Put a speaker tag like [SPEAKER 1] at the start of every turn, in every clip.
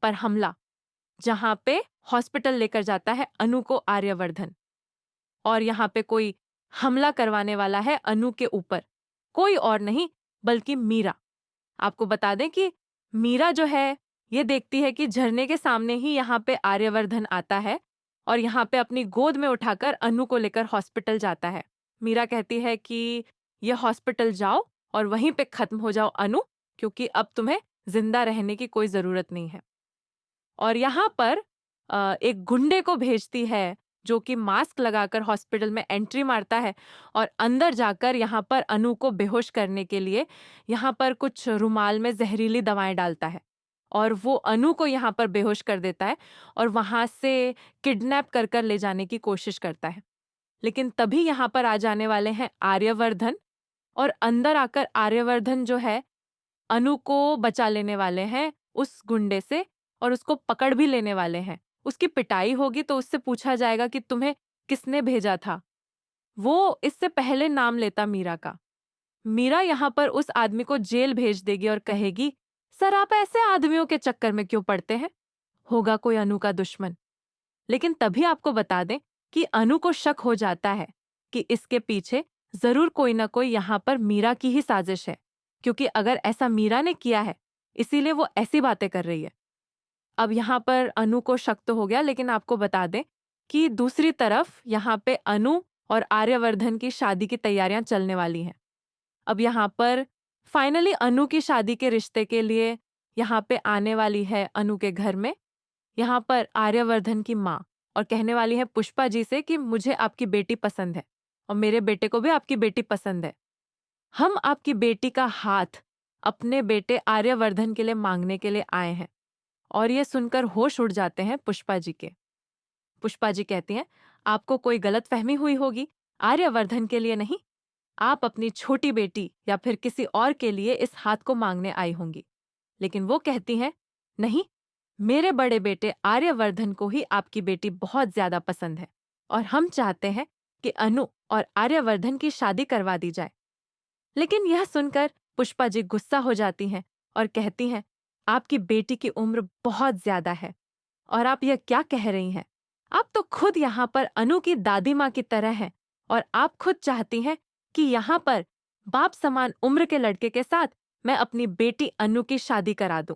[SPEAKER 1] पर हमला, जहां पे हॉस्पिटल लेकर जाता है अनु को आर्यवर्धन। और यहाँ पे कोई हमला करवाने वाला है अनु के ऊपर, कोई और नहीं बल्कि मीरा। आपको बता दें कि मीरा जो है ये देखती है कि झरने के सामने ही यहाँ पे आर्यवर्धन आता है और यहाँ पे अपनी गोद में उठाकर अनु को लेकर हॉस्पिटल जाता है। मीरा कहती है कि ये हॉस्पिटल जाओ और वहीं पे खत्म हो जाओ अनु, क्योंकि अब तुम्हें जिंदा रहने की कोई जरूरत नहीं है। और यहाँ पर एक गुंडे को भेजती है जो कि मास्क लगाकर हॉस्पिटल में एंट्री मारता है और अंदर जाकर यहाँ पर अनु को बेहोश करने के लिए यहाँ पर कुछ रुमाल में जहरीली दवाएं डालता है और वो अनु को यहाँ पर बेहोश कर देता है और वहां से किडनैप कर ले जाने की कोशिश करता है। लेकिन तभी यहाँ पर आ जाने वाले हैं आर्यवर्धन और अंदर आकर आर्यवर्धन जो है अनु को बचा लेने वाले हैं उस गुंडे से और उसको पकड़ भी लेने वाले हैं। उसकी पिटाई होगी तो उससे पूछा जाएगा कि तुम्हें किसने भेजा था। वो इससे पहले नाम लेता मीरा का। मीरा यहाँ पर उस आदमी को जेल भेज देगी और कहेगी, सर आप ऐसे आदमियों के चक्कर में क्यों पड़ते हैं, होगा कोई अनु का दुश्मन। लेकिन तभी आपको बता दें कि अनु को शक हो जाता है कि इसके पीछे जरूर कोई ना कोई यहाँ पर मीरा की ही साजिश है, क्योंकि अगर ऐसा मीरा ने किया है इसीलिए वो ऐसी बातें कर रही है। अब यहाँ पर अनु को शक तो हो गया, लेकिन आपको बता दें कि दूसरी तरफ यहाँ पे अनु और आर्यवर्धन की शादी की तैयारियां चलने वाली हैं। अब यहाँ पर फाइनली अनु की शादी के रिश्ते के लिए यहाँ पे आने वाली है अनु के घर में यहाँ पर आर्यवर्धन की माँ और कहने वाली है पुष्पा जी से कि मुझे आपकी बेटी पसंद है और मेरे बेटे को भी आपकी बेटी पसंद है। हम आपकी बेटी का हाथ अपने बेटे आर्यवर्धन के लिए मांगने के लिए आए हैं। और ये सुनकर होश उड़ जाते हैं पुष्पा जी के। पुष्पा जी कहती हैं, आपको कोई गलतफहमी हुई होगी, आर्यवर्धन के लिए नहीं, आप अपनी छोटी बेटी या फिर किसी और के लिए इस हाथ को मांगने आई होंगी। लेकिन वो कहती हैं, नहीं, मेरे बड़े बेटे आर्यवर्धन को ही आपकी बेटी बहुत ज्यादा पसंद है और हम चाहते हैं कि अनु और आर्यवर्धन की शादी करवा दी जाए। लेकिन यह सुनकर पुष्पा जी गुस्सा हो जाती हैं और कहती हैं, आपकी बेटी की उम्र बहुत ज्यादा है और आप यह क्या कह रही हैं? आप तो खुद यहाँ पर अनु की दादी माँ की तरह हैं और आप खुद चाहती हैं कि यहाँ पर बाप समान उम्र के लड़के के साथ मैं अपनी बेटी अनु की शादी करा दूं।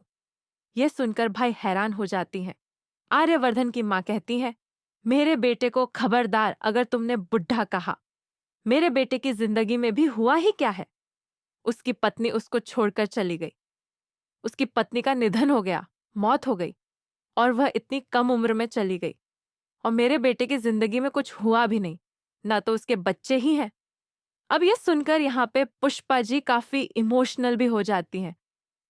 [SPEAKER 1] यह सुनकर भाई हैरान हो जाती हैं। आर्यवर्धन की माँ कहती है, मेरे बेटे को खबरदार अगर तुमने बुढ़ा कहा। मेरे बेटे की जिंदगी में भी हुआ ही क्या है? उसकी पत्नी उसको छोड़कर चली गई, उसकी पत्नी का निधन हो गया, मौत हो गई और वह इतनी कम उम्र में चली गई। और मेरे बेटे की जिंदगी में कुछ हुआ भी नहीं, ना तो उसके बच्चे ही हैं। अब यह सुनकर यहाँ पे पुष्पा जी काफी इमोशनल भी हो जाती हैं,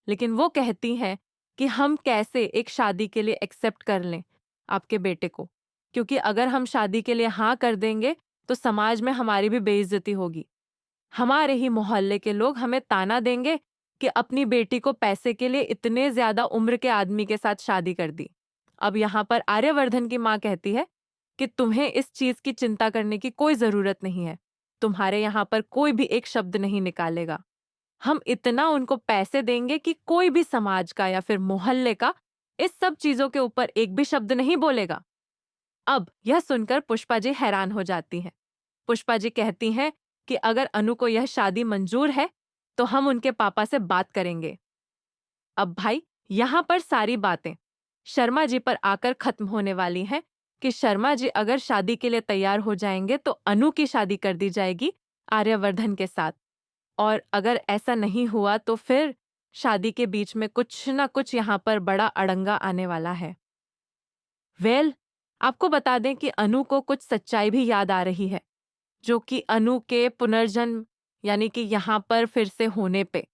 [SPEAKER 1] लेकिन वो कहती हैं कि हम कैसे एक शादी के लिए एक्सेप्ट कर लें आपके बेटे को, क्योंकि अगर हम शादी के लिए हाँ कर देंगे तो समाज में हमारी भी बेइज्जती होगी। हमारे ही मोहल्ले के लोग हमें ताना देंगे कि अपनी बेटी को पैसे के लिए इतने ज्यादा उम्र के आदमी के साथ शादी कर दी। अब यहाँ पर आर्यवर्धन की माँ कहती है कि तुम्हें इस चीज की चिंता करने की कोई जरूरत नहीं है, तुम्हारे यहाँ पर कोई भी एक शब्द नहीं निकालेगा। हम इतना उनको पैसे देंगे कि कोई भी समाज का या फिर मोहल्ले का इस सब चीजों के ऊपर एक भी शब्द नहीं बोलेगा। अब यह सुनकर पुष्पा जी हैरान हो जाती हैं। पुष्पा जी कहती हैं कि अगर अनु को यह शादी मंजूर है तो हम उनके पापा से बात करेंगे। अब भाई यहाँ पर सारी बातें शर्मा जी पर आकर खत्म होने वाली हैं कि शर्मा जी अगर शादी के लिए तैयार हो जाएंगे तो अनु की शादी कर दी जाएगी आर्यवर्धन के साथ, और अगर ऐसा नहीं हुआ तो फिर शादी के बीच में कुछ ना कुछ यहाँ पर बड़ा अड़ंगा आने वाला है। आपको बता दें कि अनु को कुछ सच्चाई भी याद आ रही है, जो कि अनु के पुनर्जन्म यानी कि यहाँ पर फिर से होने पे